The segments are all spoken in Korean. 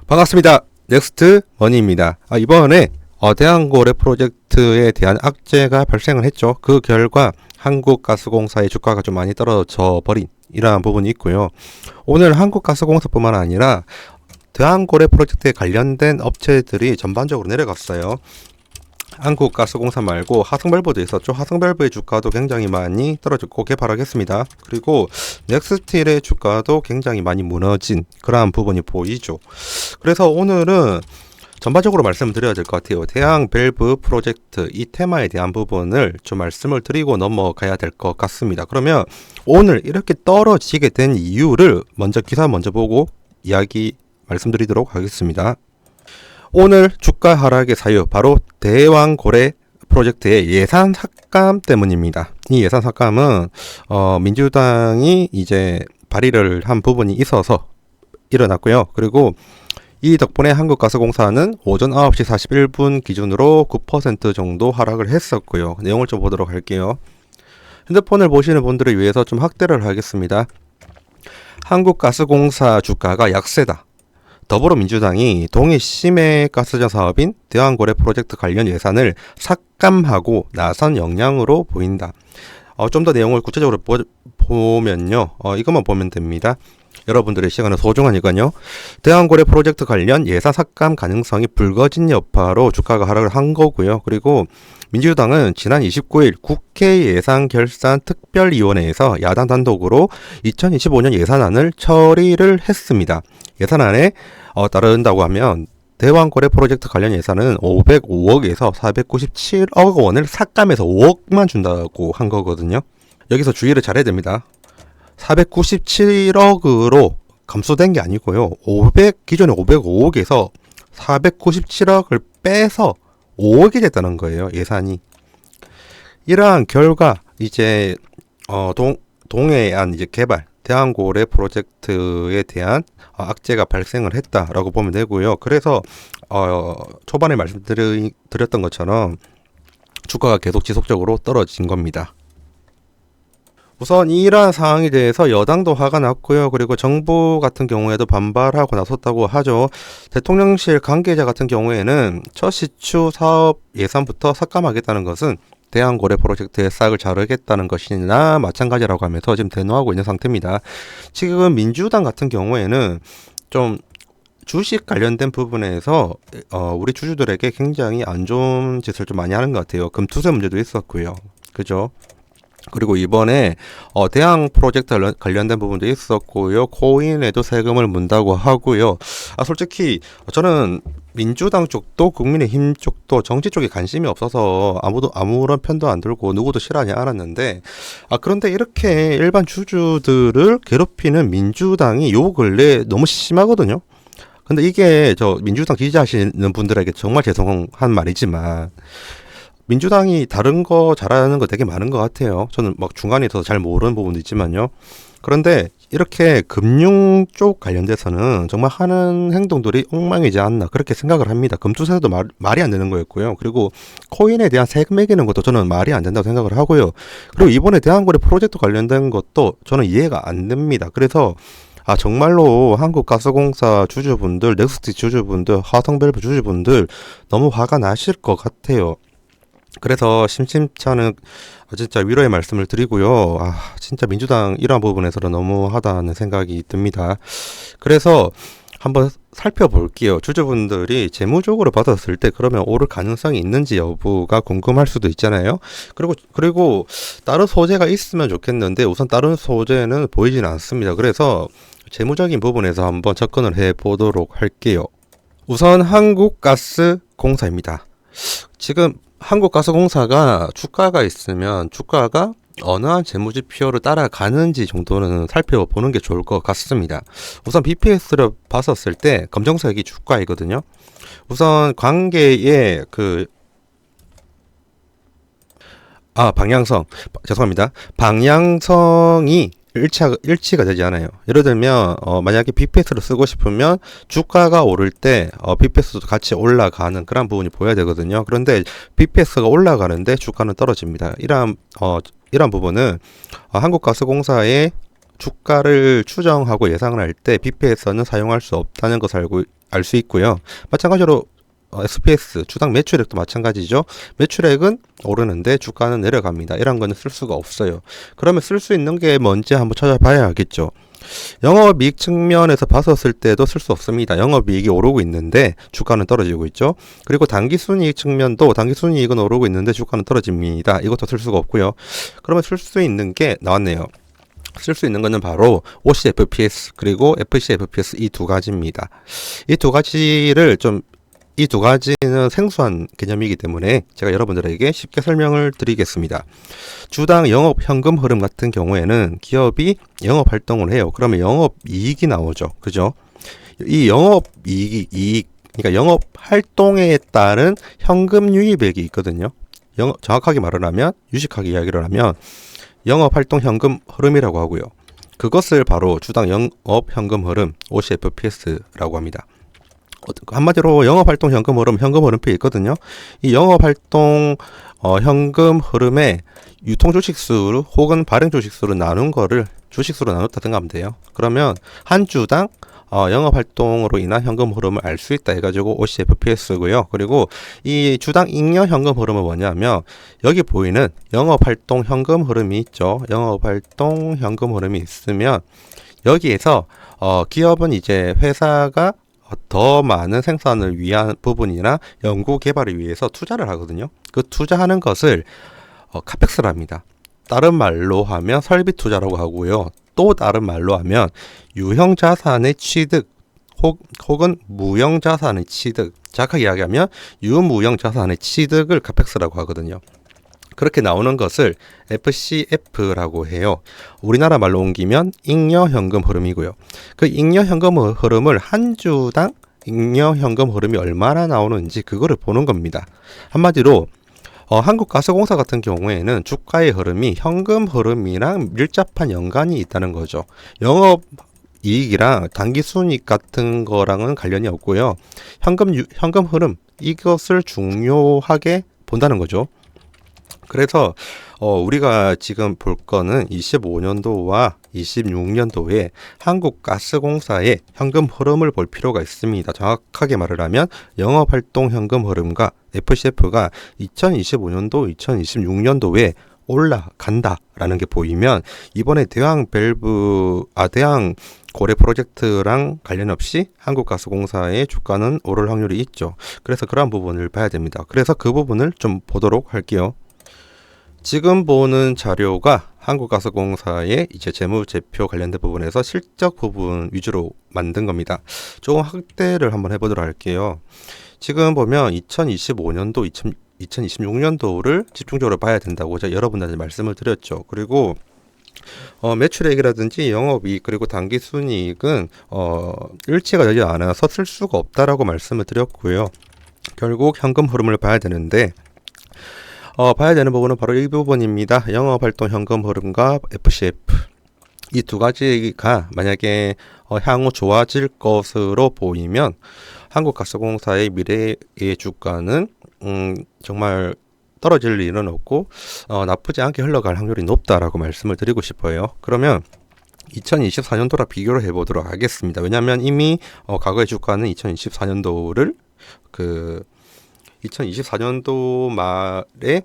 반갑습니다. 넥스트 머니입니다. 이번에 대한고래 프로젝트에 대한 악재가 발생을 했죠. 그 결과 한국가스공사의 주가가 좀 많이 떨어져 버린 이러한 부분이 있고요. 오늘 한국가스공사뿐만 아니라 대한고래 프로젝트에 관련된 업체들이 전반적으로 내려갔어요. 한국가스공사 말고 화성밸브도 있었죠. 화성밸브의 주가도 굉장히 많이 떨어졌고 개발하겠습니다. 그리고 넥스틸의 주가도 굉장히 많이 무너진 그러한 부분이 보이죠. 그래서 오늘은 전반적으로 말씀을 드려야 될 것 같아요. 대한밸브 프로젝트 이 테마에 대한 부분을 좀 말씀을 드리고 넘어가야 될 것 같습니다. 그러면 오늘 이렇게 떨어지게 된 이유를 먼저 기사 먼저 보고 이야기 말씀드리도록 하겠습니다. 오늘 주가 하락의 사유 바로 대왕고래 프로젝트의 예산 삭감 때문입니다. 이 예산 삭감은 민주당이 이제 발의를 한 부분이 있어서 일어났고요. 그리고 이 덕분에 한국가스공사는 오전 9시 41분 기준으로 9% 정도 하락을 했었고요. 내용을 좀 보도록 할게요. 핸드폰을 보시는 분들을 위해서 좀 확대를 하겠습니다. 한국가스공사 주가가 약세다. 더불어민주당이 동해 심해가스전 사업인 대왕고래 프로젝트 관련 예산을 삭감하고 나선 영향으로 보인다. 좀 더 내용을 구체적으로 보면요. 이것만 보면 됩니다. 여러분들의 시간은 소중하니까요. 대왕고래 프로젝트 관련 예산 삭감 가능성이 불거진 여파로 주가가 하락을 한 거고요. 그리고 민주당은 지난 29일 국회 예산결산특별위원회에서 야당 단독으로 2025년 예산안을 처리를 했습니다. 예산안에 따른다고 하면 대왕고래 프로젝트 관련 예산은 505억에서 497억 원을 삭감해서 5억만 준다고 한 거거든요. 여기서 주의를 잘해야 됩니다. 497억으로 감소된 게 아니고요. 기존에 505억에서 497억을 빼서 5억이 됐다는 거예요. 예산이. 이러한 결과 이제 동해안 이제 개발 대왕고래 프로젝트에 대한 악재가 발생을 했다라고 보면 되고요. 그래서 초반에 말씀드렸던 것처럼 주가가 계속 지속적으로 떨어진 겁니다. 우선 이러한 상황에 대해서 여당도 화가 났고요. 그리고 정부 같은 경우에도 반발하고 나섰다고 하죠. 대통령실 관계자 같은 경우에는 첫 시추 사업 예산부터 삭감하겠다는 것은 대왕고래 프로젝트의 싹을 자르겠다는 것이나 마찬가지라고 하면서 지금 대노하고 있는 상태입니다. 지금 민주당 같은 경우에는 좀 주식 관련된 부분에서 우리 주주들에게 굉장히 안 좋은 짓을 좀 많이 하는 것 같아요. 금투세 문제도 있었고요. 그죠? 그리고 이번에 대항 프로젝트 관련된 부분도 있었고요. 코인에도 세금을 문다고 하고요. 솔직히 저는 민주당 쪽도 국민의힘 쪽도 정치 쪽에 관심이 없어서 아무런 편도 안 들고 누구도 싫어하지 않았는데 그런데 이렇게 일반 주주들을 괴롭히는 민주당이 요 근래 너무 심하거든요. 근데 이게 저 민주당 지지하시는 분들에게 정말 죄송한 말이지만 민주당이 다른 거 잘하는 거 되게 많은 것 같아요. 저는 막 중간에 있어서 잘 모르는 부분도 있지만요. 그런데 이렇게 금융 쪽 관련돼서는 정말 하는 행동들이 엉망이지 않나 그렇게 생각을 합니다. 금투세도 말이 안 되는 거였고요. 그리고 코인에 대한 세금 매기는 것도 저는 말이 안 된다고 생각을 하고요. 그리고 이번에 대한고래 프로젝트 관련된 것도 저는 이해가 안 됩니다. 그래서 정말로 한국가스공사 주주분들, 넥스트 주주분들, 화성밸브 주주분들 너무 화가 나실 것 같아요. 그래서 심심찮은 진짜 위로의 말씀을 드리고요. 진짜 민주당 이러한 부분에서는 너무하다는 생각이 듭니다. 그래서 한번 살펴볼게요. 주주분들이 재무적으로 받았을 때 그러면 오를 가능성이 있는지 여부가 궁금할 수도 있잖아요. 그리고 다른 소재가 있으면 좋겠는데 우선 다른 소재는 보이지는 않습니다. 그래서 재무적인 부분에서 한번 접근을 해 보도록 할게요. 우선 한국가스공사입니다. 지금 한국가스공사가 주가가 있으면 주가가 어느 한 재무지표를 따라가는지 정도는 살펴보는 게 좋을 것 같습니다. 우선 BPS를 봤었을 때 검정색이 주가이거든요. 우선 관계의 방향성이 일치가 되지 않아요. 예를 들면 만약에 BPS를 쓰고 싶으면 주가가 오를 때 BPS도 같이 올라가는 그런 부분이 보여야 되거든요. 그런데 BPS가 올라가는데 주가는 떨어집니다. 이러한 부분은 한국가스공사의 주가를 추정하고 예상을 할 때 BPS는 사용할 수 없다는 것을 알고 알 수 있고요. 마찬가지로 SPS 주당 매출액도 마찬가지죠. 매출액은 오르는데 주가는 내려갑니다. 이런 거는 쓸 수가 없어요. 그러면 쓸 수 있는 게 뭔지 한번 찾아봐야겠죠. 영업이익 측면에서 봤었을 때도 쓸 수 없습니다. 영업이익이 오르고 있는데 주가는 떨어지고 있죠. 그리고 당기순이익 측면도 당기순이익은 오르고 있는데 주가는 떨어집니다. 이것도 쓸 수가 없고요. 그러면 쓸 수 있는 게 나왔네요. 쓸 수 있는 것은 바로 OCFPS 그리고 FCFPS 이 두 가지입니다. 이 두 가지를 이 두 가지는 생소한 개념이기 때문에 제가 여러분들에게 쉽게 설명을 드리겠습니다. 주당 영업 현금 흐름 같은 경우에는 기업이 영업 활동을 해요. 그러면 영업 이익이 나오죠. 그죠? 이 영업 이익, 그러니까 영업 활동에 따른 현금 유입액이 있거든요. 정확하게 말을 하면, 유식하게 이야기를 하면 영업 활동 현금 흐름이라고 하고요. 그것을 바로 주당 영업 현금 흐름 OCFPS라고 합니다. 한마디로 영업활동 현금 흐름, 현금 흐름표 있거든요. 이 영업활동 현금 흐름에 유통 주식수를 혹은 발행 주식수를 나눈 거를 주식수로 나눴다 생각하면 돼요. 그러면 한 주당 영업활동으로 인한 현금 흐름을 알 수 있다 해가지고 OCFPS고요. 그리고 이 주당 잉여 현금 흐름은 뭐냐면 여기 보이는 영업활동 현금 흐름이 있죠. 영업활동 현금 흐름이 있으면 여기에서 기업은 이제 회사가 더 많은 생산을 위한 부분이나 연구 개발을 위해서 투자를 하거든요. 그 투자하는 것을 카펙스를 합니다. 다른 말로 하면 설비 투자라고 하고요. 또 다른 말로 하면 유형 자산의 취득 혹은 무형 자산의 취득, 정확하게 이야기하면 유무형 자산의 취득을 카펙스라고 하거든요. 그렇게 나오는 것을 FCF라고 해요. 우리나라 말로 옮기면 잉여 현금 흐름이고요. 그 잉여 현금 흐름을 한 주당 잉여 현금 흐름이 얼마나 나오는지 그거를 보는 겁니다. 한마디로 한국가스공사 같은 경우에는 주가의 흐름이 현금 흐름이랑 밀접한 연관이 있다는 거죠. 영업 이익이랑 단기순이익 같은 거랑은 관련이 없고요. 현금 흐름 이것을 중요하게 본다는 거죠. 그래서 우리가 지금 볼 거는 25년도와 26년도에 한국가스공사의 현금 흐름을 볼 필요가 있습니다. 정확하게 말을 하면 영업활동 현금 흐름과 FCF가 2025년도, 2026년도에 올라간다라는 게 보이면 이번에 대왕 고래 프로젝트랑 관련 없이 한국가스공사의 주가는 오를 확률이 있죠. 그래서 그러한 부분을 봐야 됩니다. 그래서 그 부분을 좀 보도록 할게요. 지금 보는 자료가 한국가스공사의 이제 재무제표 관련된 부분에서 실적 부분 위주로 만든 겁니다. 조금 확대를 한번 해보도록 할게요. 지금 보면 2025년도, 2026년도를 집중적으로 봐야 된다고 제가 여러분들한테 말씀을 드렸죠. 그리고 매출액이라든지 영업이익 그리고 당기순이익은 일치가 되지 않아서 쓸 수가 없다라고 말씀을 드렸고요. 결국 현금 흐름을 봐야 되는데 봐야 되는 부분은 바로 이 부분입니다. 영업활동 현금 흐름과 FCF 이 두 가지가 만약에 향후 좋아질 것으로 보이면 한국가스공사의 미래의 주가는 정말 떨어질 일은 없고 나쁘지 않게 흘러갈 확률이 높다라고 말씀을 드리고 싶어요. 그러면 2024년도랑 비교를 해보도록 하겠습니다. 왜냐하면 이미 과거의 주가는 2024년도를 2024년도 말에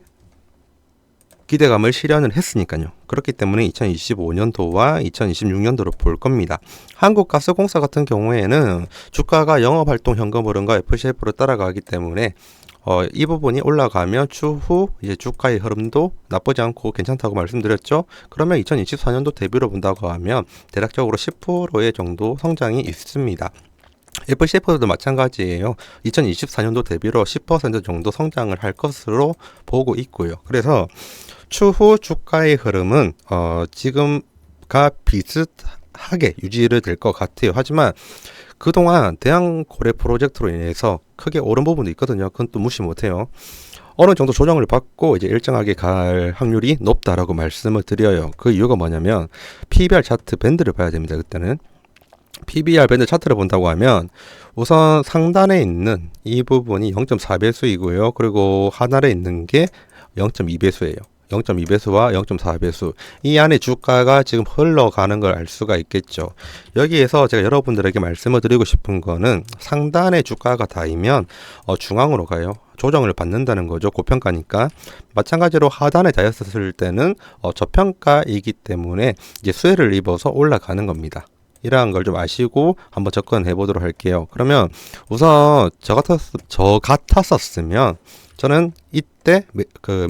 기대감을 실현을 했으니까요. 그렇기 때문에 2025년도와 2026년도를 볼 겁니다. 한국가스공사 같은 경우에는 주가가 영업활동 현금 흐름과 FCF로 따라가기 때문에 이 부분이 올라가면 추후 이제 주가의 흐름도 나쁘지 않고 괜찮다고 말씀드렸죠. 그러면 2024년도 대비로 본다고 하면 대략적으로 10%의 정도 성장이 있습니다. FCF도 마찬가지예요. 2024년도 대비로 10% 정도 성장을 할 것으로 보고 있고요. 그래서 추후 주가의 흐름은 지금과 비슷하게 유지를 될 것 같아요. 하지만 그동안 대왕고래 프로젝트로 인해서 크게 오른 부분도 있거든요. 그건 또 무시 못해요. 어느 정도 조정을 받고 이제 일정하게 갈 확률이 높다라고 말씀을 드려요. 그 이유가 뭐냐면 PBR 차트 밴드를 봐야 됩니다. 그때는 PBR 밴드 차트를 본다고 하면 우선 상단에 있는 이 부분이 0.4배수이고요. 그리고 하단에 있는 게 0.2배수예요. 0.2배수와 0.4배수 이 안에 주가가 지금 흘러가는 걸 알 수가 있겠죠. 여기에서 제가 여러분들에게 말씀을 드리고 싶은 거는 상단의 주가가 닿으면 중앙으로 가요. 조정을 받는다는 거죠. 고평가니까. 마찬가지로 하단에 닿았을 때는 저평가이기 때문에 이제 수혜를 입어서 올라가는 겁니다. 이러한 걸 좀 아시고 한번 접근해 보도록 할게요. 그러면 우선 저 같았었으면 저는 이때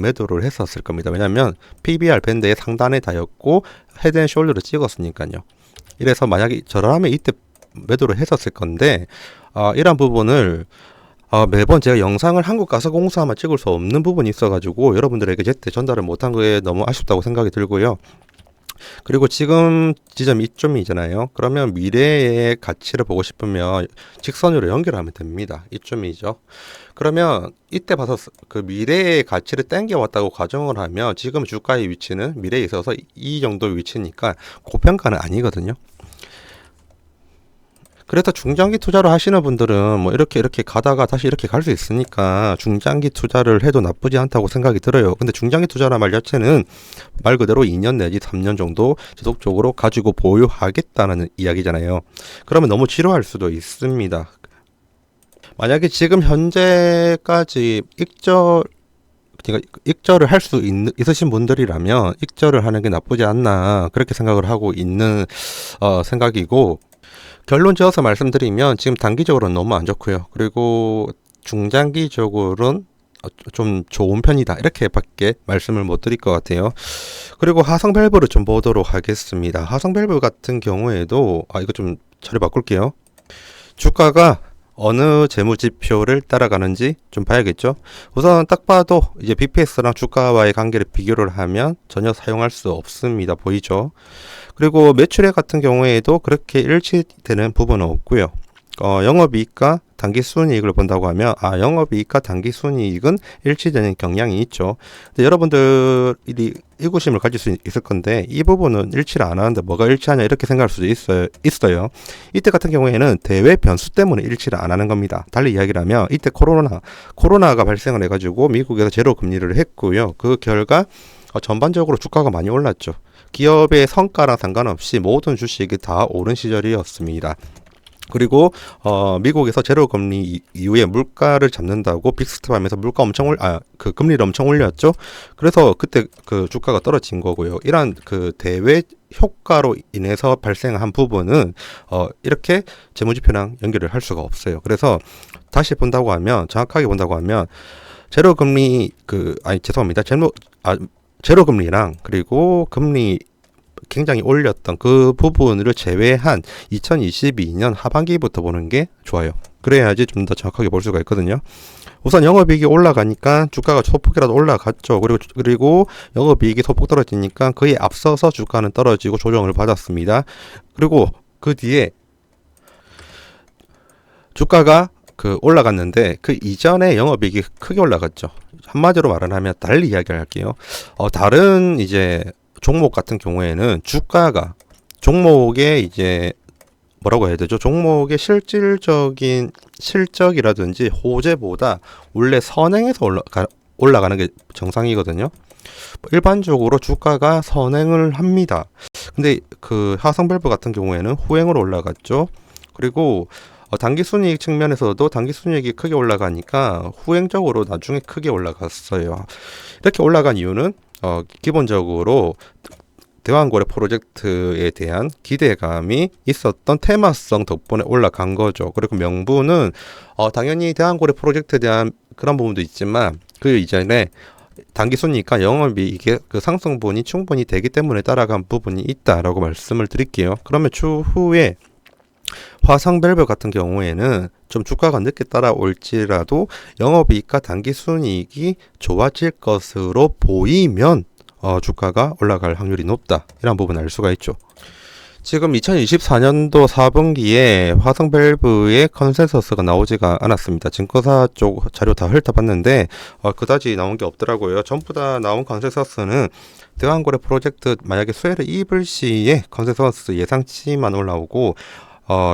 매도를 했었을 겁니다. 왜냐하면 PBR 밴드의 상단에 닿았고 헤드앤숄더를 찍었으니까요. 이래서 만약에 저라면 이때 매도를 했었을 건데 이런 부분을 매번 제가 영상을 한국가스공사만 찍을 수 없는 부분이 있어가지고 여러분들에게 제때 전달을 못한 거에 너무 아쉽다고 생각이 들고요. 그리고 지금 지점 이쯤이잖아요. 그러면 미래의 가치를 보고 싶으면 직선으로 연결하면 됩니다. 이쯤이죠. 그러면 이때 봐서 그 미래의 가치를 땡겨왔다고 가정을 하면 지금 주가의 위치는 미래에 있어서 이 정도 위치니까 고평가는 아니거든요. 그래서 중장기 투자를 하시는 분들은 뭐 이렇게 가다가 다시 이렇게 갈 수 있으니까 중장기 투자를 해도 나쁘지 않다고 생각이 들어요. 근데 중장기 투자란 말 자체는 말 그대로 2년 내지 3년 정도 지속적으로 가지고 보유하겠다는 이야기잖아요. 그러면 너무 지루할 수도 있습니다. 만약에 지금 현재까지 익절을 할 수 있으신 분들이라면 익절을 하는 게 나쁘지 않나 그렇게 생각을 하고 있는 생각이고, 결론 지어서 말씀드리면 지금 단기적으로는 너무 안 좋고요. 그리고 중장기적으로는 좀 좋은 편이다 이렇게밖에 말씀을 못 드릴 것 같아요. 그리고 하성밸브를 좀 보도록 하겠습니다. 하성밸브 같은 경우에도 이거 좀 자료 바꿀게요. 주가가 어느 재무지표를 따라가는지 좀 봐야겠죠. 우선 딱 봐도 이제 BPS랑 주가와의 관계를 비교를 하면 전혀 사용할 수 없습니다. 보이죠? 그리고 매출액 같은 경우에도 그렇게 일치되는 부분은 없고요. 영업이익과 당기순이익을 본다고 하면 영업이익과 당기순이익은 일치되는 경향이 있죠. 근데 여러분들이 의구심을 가질 수 있을 건데 이 부분은 일치를 안 하는데 뭐가 일치하냐 이렇게 생각할 수도 있어요. 이때 같은 경우에는 대외 변수 때문에 일치를 안 하는 겁니다. 달리 이야기를 하면 이때 코로나가 발생을 해가지고 미국에서 제로 금리를 했고요. 그 결과 전반적으로 주가가 많이 올랐죠. 기업의 성과랑 상관없이 모든 주식이 다 오른 시절이었습니다. 그리고 미국에서 제로 금리 이후에 물가를 잡는다고 빅스텝하면서 그 금리를 엄청 올렸죠. 그래서 그때 그 주가가 떨어진 거고요. 이러한 그 대외 효과로 인해서 발생한 부분은 이렇게 재무지표랑 연결을 할 수가 없어요. 그래서 다시 본다고 하면 정확하게 본다고 하면 제로 금리 제로 금리랑 그리고 금리 굉장히 올렸던 그 부분을 제외한 2022년 하반기부터 보는 게 좋아요. 그래야지 좀 더 정확하게 볼 수가 있거든요. 우선 영업이익이 올라가니까 주가가 소폭이라도 올라갔죠. 그리고 영업이익이 소폭 떨어지니까 그에 앞서서 주가는 떨어지고 조정을 받았습니다. 그리고 그 뒤에 주가가 올라갔는데 그 이전에 영업이익이 크게 올라갔죠. 한마디로 말하면 달리 이야기를 할게요. 다른 이제 종목 같은 경우에는 주가가 종목의 이제 뭐라고 해야 되죠? 종목의 실질적인 실적이라든지 호재보다 원래 선행해서 올라가는 게 정상이거든요. 일반적으로 주가가 선행을 합니다. 근데 그 하성밸브 같은 경우에는 후행으로 올라갔죠. 그리고 당기순이익 측면에서도 당기순이익이 크게 올라가니까 후행적으로 나중에 크게 올라갔어요. 이렇게 올라간 이유는 기본적으로 대왕거래 프로젝트에 대한 기대감이 있었던 테마성 덕분에 올라간 거죠. 그리고 명분은 당연히 대왕거래 프로젝트에 대한 그런 부분도 있지만 그 이전에 당기순이익과 영업이익의 그 상승분이 충분히 되기 때문에 따라간 부분이 있다라고 말씀을 드릴게요. 그러면 추후에 화성밸브 같은 경우에는 좀 주가가 늦게 따라올지라도 영업이익과 당기순이익이 좋아질 것으로 보이면 주가가 올라갈 확률이 높다. 이런 부분 알 수가 있죠. 지금 2024년도 4분기에 화성밸브의 컨센서스가 나오지가 않았습니다. 증권사 쪽 자료 다 훑어봤는데 그다지 나온 게 없더라고요. 전부 다 나온 컨센서스는 대왕거래 프로젝트 만약에 수혜를 입을 시에 컨센서스 예상치만 올라오고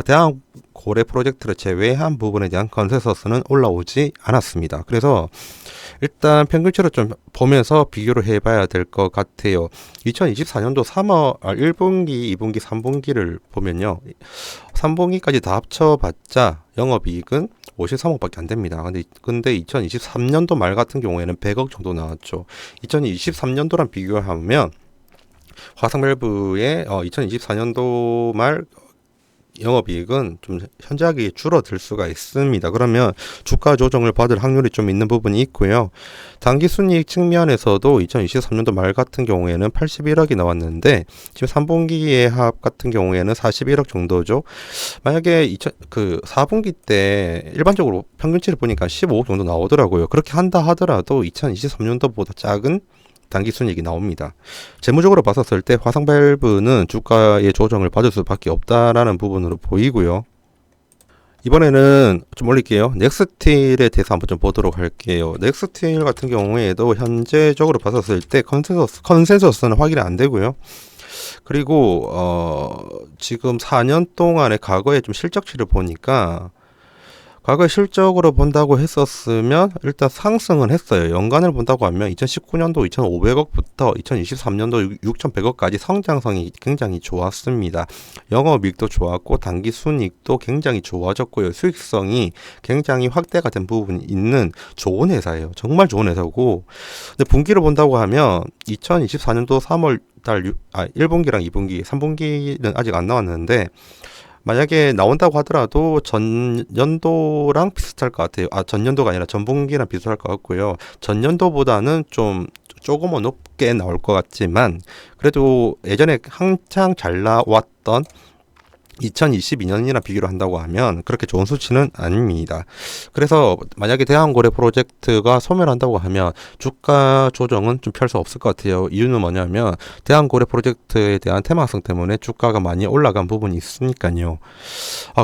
대한 고래 프로젝트를 제외한 부분에 대한 컨센서스는 올라오지 않았습니다. 그래서 일단 평균치를 좀 보면서 비교를 해봐야 될 것 같아요. 2024년도 1분기, 2분기, 3분기를 보면요. 3분기까지 다 합쳐봤자 영업이익은 53억밖에 안 됩니다. 근데 2023년도 말 같은 경우에는 100억 정도 나왔죠. 2023년도랑 비교하면 화성밸브의 2024년도 말 영업이익은 좀 현저하게 줄어들 수가 있습니다. 그러면 주가 조정을 받을 확률이 좀 있는 부분이 있고요. 당기순이익 측면에서도 2023년도 말 같은 경우에는 81억이 나왔는데 지금 3분기의 합 같은 경우에는 41억 정도죠. 만약에 4분기 때 일반적으로 평균치를 보니까 15억 정도 나오더라고요. 그렇게 한다 하더라도 2023년도보다 작은 당기순이익이 나옵니다. 재무적으로 봤었을 때 화성밸브는 주가의 조정을 받을 수밖에 없다라는 부분으로 보이고요. 이번에는 좀 올릴게요. 넥스틸에 대해서 한번 좀 보도록 할게요. 넥스틸 같은 경우에도 현재적으로 봤었을 때 컨센서스는 확인이 안 되고요. 그리고 지금 4년 동안의 과거의 좀 실적치를 보니까 과거에 실적으로 본다고 했었으면 일단 상승은 했어요. 연간을 본다고 하면 2019년도 2,500억부터 2023년도 6,100억까지 성장성이 굉장히 좋았습니다. 영업이익도 좋았고 당기순이익도 굉장히 좋아졌고요. 수익성이 굉장히 확대가 된 부분이 있는 좋은 회사예요. 정말 좋은 회사고, 근데 분기를 본다고 하면 2024년도 3월 달 1분기랑 2분기, 3분기는 아직 안 나왔는데 만약에 나온다고 하더라도 전년도랑 비슷할 것 같아요. 전년도가 아니라 전분기랑 비슷할 것 같고요. 전년도보다는 조금은 높게 나올 것 같지만 그래도 예전에 한창 잘 나왔던 2022년이랑 비교를 한다고 하면 그렇게 좋은 수치는 아닙니다. 그래서 만약에 대한고래 프로젝트가 소멸한다고 하면 주가 조정은 좀 피할 수 없을 것 같아요. 이유는 뭐냐면 대한고래 프로젝트에 대한 테마성 때문에 주가가 많이 올라간 부분이 있으니까요.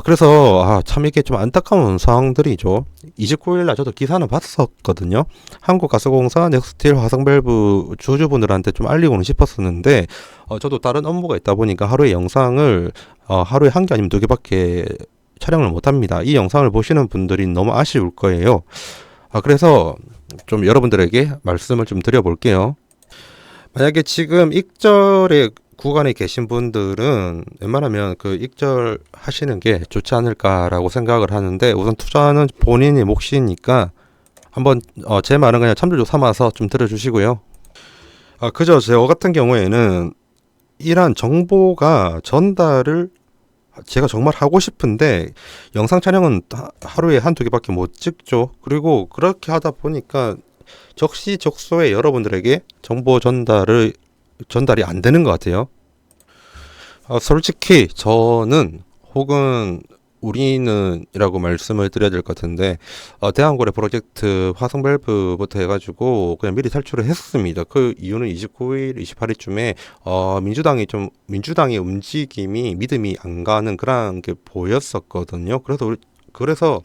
그래서 참 이게 좀 안타까운 상황들이죠. 29일날 저도 기사는 봤었거든요. 한국가스공사, 넥스틸, 화성밸브 주주분들한테 좀 알리고는 싶었었는데 저도 다른 업무가 있다 보니까 하루에 영상을 하루에 한 개 아니면 두 개밖에 촬영을 못합니다. 이 영상을 보시는 분들이 너무 아쉬울 거예요. 그래서 좀 여러분들에게 말씀을 좀 드려볼게요. 만약에 지금 익절의 구간에 계신 분들은 웬만하면 그 익절 하시는 게 좋지 않을까라고 생각을 하는데, 우선 투자는 본인의 몫이니까 한번 제 말은 그냥 참조조 삼아서 좀 들어주시고요. 그저 저 같은 경우에는 이러한 정보가 전달을 제가 정말 하고 싶은데 영상 촬영은 하루에 한두 개밖에 못 찍죠. 그리고 그렇게 하다 보니까 적시적소에 여러분들에게 정보 전달이 안 되는 것 같아요. 솔직히 저는 혹은 우리는이라고 말씀을 드려야 될 것 같은데 대한고래 프로젝트 화성밸브부터 해가지고 그냥 미리 탈출을 했습니다. 그 이유는 29일, 28일쯤에 민주당의 움직임이 믿음이 안 가는 그런 게 보였었거든요. 그래서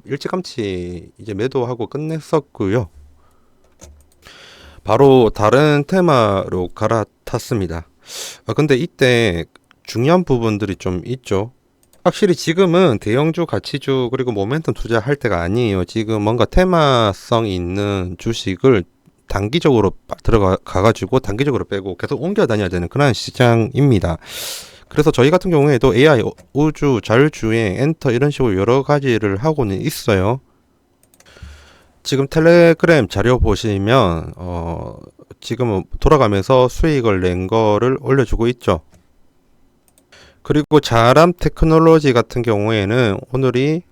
일찌감치 이제 매도하고 끝냈었고요. 바로 다른 테마로 갈아탔습니다. 근데 이때 중요한 부분들이 좀 있죠. 확실히 지금은 대형주, 가치주, 그리고 모멘텀 투자할 때가 아니에요. 지금 뭔가 테마성 있는 주식을 단기적으로 들어가가지고 단기적으로 빼고 계속 옮겨 다녀야 되는 그런 시장입니다. 그래서 저희 같은 경우에도 AI, 우주, 자율주행, 엔터 이런 식으로 여러 가지를 하고는 있어요. 지금 텔레그램 자료 보시면 지금은 돌아가면서 수익을 낸 거를 올려주고 있죠. 그리고 자람 테크놀로지 같은 경우에는 오늘이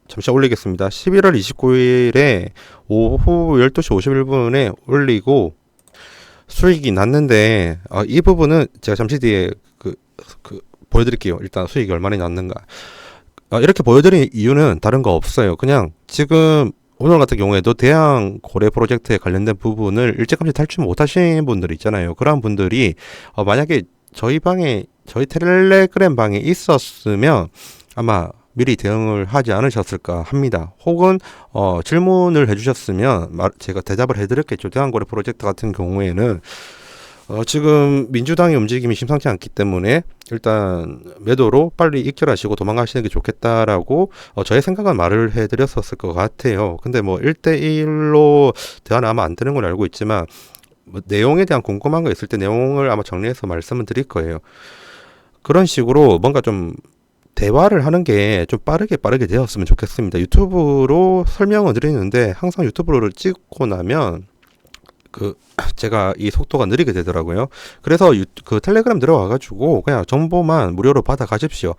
잠시 올리겠습니다. 11월 29일에 오후 12시 51분에 올리고 수익이 났는데 이 부분은 제가 잠시 뒤에 보여드릴게요. 일단 수익이 얼마나 났는가. 이렇게 보여드린 이유는 다른 거 없어요. 그냥 지금 오늘 같은 경우에도 대한 고래 프로젝트에 관련된 부분을 일찌감치 탈출 못하신 분들 있잖아요. 그런 분들이 만약에 저희 텔레그램 방에 있었으면 아마 미리 대응을 하지 않으셨을까 합니다. 혹은 질문을 해주셨으면 제가 대답을 해드렸겠죠. 대한고래 프로젝트 같은 경우에는 지금 민주당의 움직임이 심상치 않기 때문에 일단 매도로 빨리 익절하시고 도망가시는 게 좋겠다라고 저의 생각은 말을 해드렸었을 것 같아요. 근데 뭐 1대1로 대화는 아마 안 되는 걸 알고 있지만 뭐 내용에 대한 궁금한 거 있을 때 내용을 아마 정리해서 말씀을 드릴 거예요. 그런 식으로 뭔가 좀 대화를 하는 게 좀 빠르게 되었으면 좋겠습니다. 유튜브로 설명을 드리는데 항상 유튜브를 찍고 나면 제가 이 속도가 느리게 되더라고요. 그래서 그 텔레그램 들어와가지고 그냥 정보만 무료로 받아 가십시오.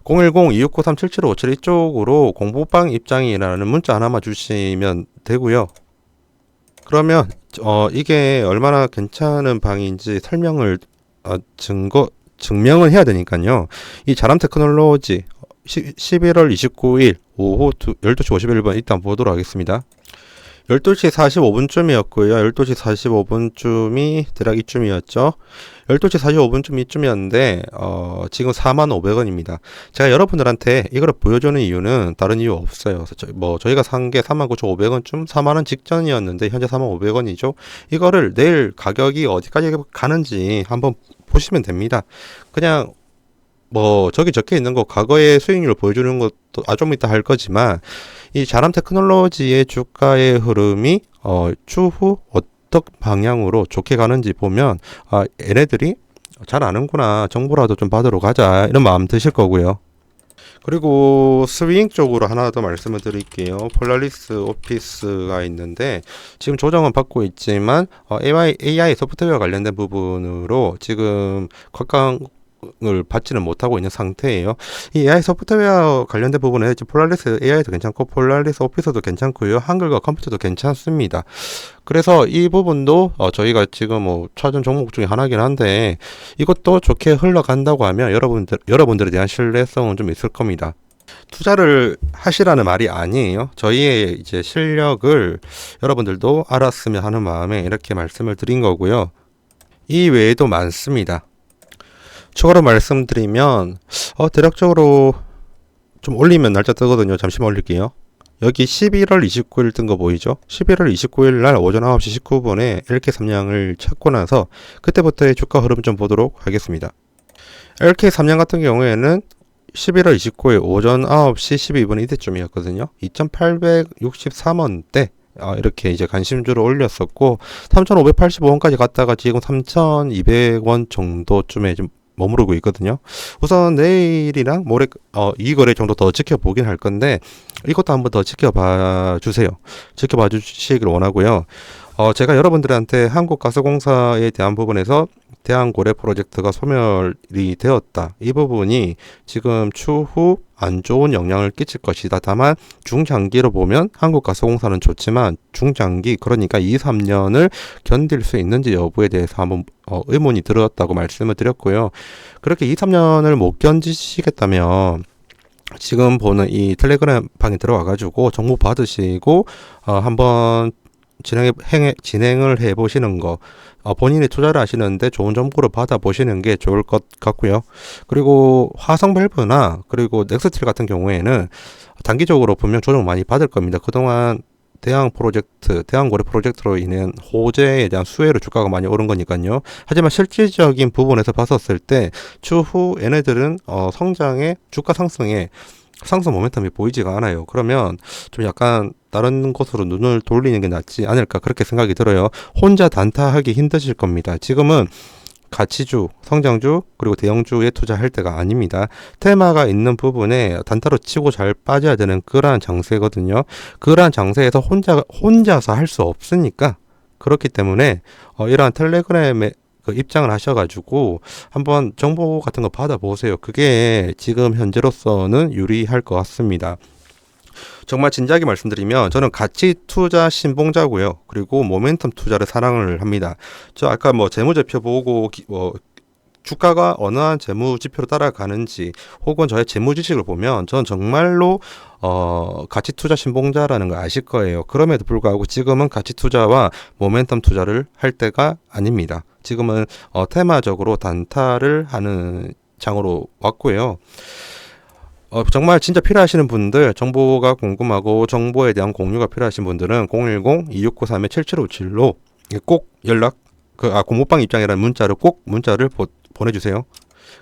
010-2693-7757 이쪽으로 공부방 입장이라는 문자 하나만 주시면 되고요. 그러면 이게 얼마나 괜찮은 방인지 설명을 증명을 해야 되니까요. 이 자람 테크놀로지 11월 29일 오후 12시 51분 일단 보도록 하겠습니다. 12시 45분쯤이었고요. 12시 45분쯤이 대략 이쯤이었죠. 12시 45분쯤 이쯤이었는데 지금 45,500원입니다. 제가 여러분들한테 이거를 보여주는 이유는 다른 이유 없어요. 저희가 산 게 39,500원쯤 4만원 직전이었는데 현재 45,500원이죠. 이거를 내일 가격이 어디까지 가는지 한번 보시면 됩니다. 그냥 저기 적혀 있는 거 과거의 수익률을 보여주는 것도 좀 이따 할 거지만 이 자람 테크놀로지의 주가의 흐름이 추후 어떤 방향으로 좋게 가는지 보면 얘네들이 잘 아는구나, 정보라도 좀 받으러 가자, 이런 마음 드실 거고요. 그리고 스윙 쪽으로 하나 더 말씀을 드릴게요. 폴라리스 오피스가 있는데 지금 조정은 받고 있지만 AI 소프트웨어 관련된 부분으로 지금 을 받지는 못하고 있는 상태예요. 이 AI 소프트웨어 관련된 부분에 폴라리스 AI도 괜찮고 폴라리스 오피스도 괜찮고요. 한글과 컴퓨터도 괜찮습니다. 그래서 이 부분도 저희가 지금 찾은 종목 중에 하나긴 한데 이것도 좋게 흘러간다고 하면 여러분들에 대한 신뢰성은 좀 있을 겁니다. 투자를 하시라는 말이 아니에요. 저희의 이제 실력을 여러분들도 알았으면 하는 마음에 이렇게 말씀을 드린 거고요. 이 외에도 많습니다. 추가로 말씀드리면 대략적으로 좀 올리면 날짜 뜨거든요. 잠시만 올릴게요. 여기 11월 29일 뜬 거 보이죠? 11월 29일 날 오전 9시 19분에 LK 삼양을 찾고 나서 그때부터의 주가 흐름 좀 보도록 하겠습니다. LK 삼양 같은 경우에는 11월 29일 오전 9시 12분 이때쯤이었거든요. 2,863원대 이렇게 이제 관심주를 올렸었고 3,585원까지 갔다가 지금 3,200원 정도쯤에 좀 머무르고 있거든요. 우선 내일이랑 모레 이 거래 정도 더 지켜보긴 할 건데 이것도 한번 더 지켜봐 주세요. 지켜봐 주시길 원하고요. 제가 여러분들한테 한국가스공사에 대한 부분에서 대한고래 프로젝트가 소멸이 되었다. 이 부분이 지금 추후 안 좋은 영향을 끼칠 것이다. 다만 중장기로 보면 한국가스공사는 좋지만 중장기 그러니까 2, 3년을 견딜 수 있는지 여부에 대해서 한번 의문이 들었다고 말씀을 드렸고요. 그렇게 2, 3년을 못 견디시겠다면 지금 보는 이 텔레그램 방에 들어와 가지고 정보 받으시고 한번 진행을 해보시는 거, 본인이 투자를 하시는데 좋은 정보를 받아보시는 게 좋을 것 같고요. 그리고 화성 밸브나 그리고 넥스틸 같은 경우에는 단기적으로 분명 조정 많이 받을 겁니다. 그동안 대한고래 프로젝트로 인한 호재에 대한 수혜로 주가가 많이 오른 거니까요. 하지만 실질적인 부분에서 봤었을 때 추후 얘네들은 주가 상승에 상승 모멘텀이 보이지가 않아요. 그러면 좀 약간 다른 곳으로 눈을 돌리는 게 낫지 않을까 그렇게 생각이 들어요. 혼자 단타하기 힘드실 겁니다. 지금은 가치주, 성장주, 그리고 대형주에 투자할 때가 아닙니다. 테마가 있는 부분에 단타로 치고 잘 빠져야 되는 그러한 장세거든요. 그러한 장세에서 혼자서 할 수 없으니까 그렇기 때문에 이러한 텔레그램에 입장을 하셔가지고 한번 정보 같은 거 받아보세요. 그게 지금 현재로서는 유리할 것 같습니다. 정말 진지하게 말씀드리면 저는 가치 투자 신봉자고요. 그리고 모멘텀 투자를 사랑을 합니다. 저 아까 재무제표 보고 주가가 어느 한 재무지표로 따라가는지 혹은 저의 재무지식을 보면 저는 정말로 가치 투자 신봉자라는 걸 아실 거예요. 그럼에도 불구하고 지금은 가치 투자와 모멘텀 투자를 할 때가 아닙니다. 지금은 테마적으로 단타를 하는 장으로 왔고요. 정말 진짜 필요하시는 분들, 정보가 궁금하고 정보에 대한 공유가 필요하신 분들은 010-2693-7757로 꼭 연락 공모방 입장이라는 문자를 꼭 보내주세요.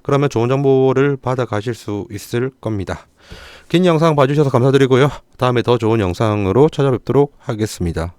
그러면 좋은 정보를 받아가실 수 있을 겁니다. 긴 영상 봐주셔서 감사드리고요. 다음에 더 좋은 영상으로 찾아뵙도록 하겠습니다.